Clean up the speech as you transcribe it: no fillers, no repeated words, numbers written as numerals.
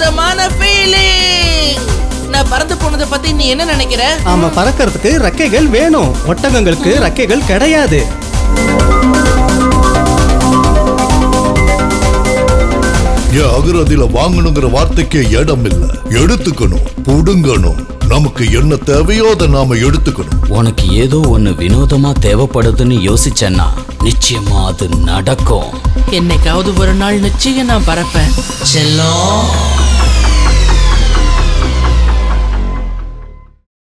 அற்புதமான ஃபீலிங். நான் பறந்து போனதை பத்தி நீ என்ன நினைக்கிற? ஆமா, பறக்கிறதுக்கு ரெக்கைகள் வேணும். ஒட்டகங்களுக்கு ரெக்கைகள் கிடையாது. அகராதியில வாங்கணுங்கிற வார்த்தைக்கே இடம் இல்ல. எடுத்துக்கணும், புடுங்கணும். நமக்கு என்ன தேவையோ அதை நாம எடுத்துக்கணும். உனக்கு ஏதோ ஒண்ணு வினோதமா தேவைப்படுதுன்னு யோசிச்சேன்னா நிச்சயமா அது நடக்கும். என்னைக்காவது ஒரு நாள் நிச்சயம் நான் பறப்பேன் செல்லம்.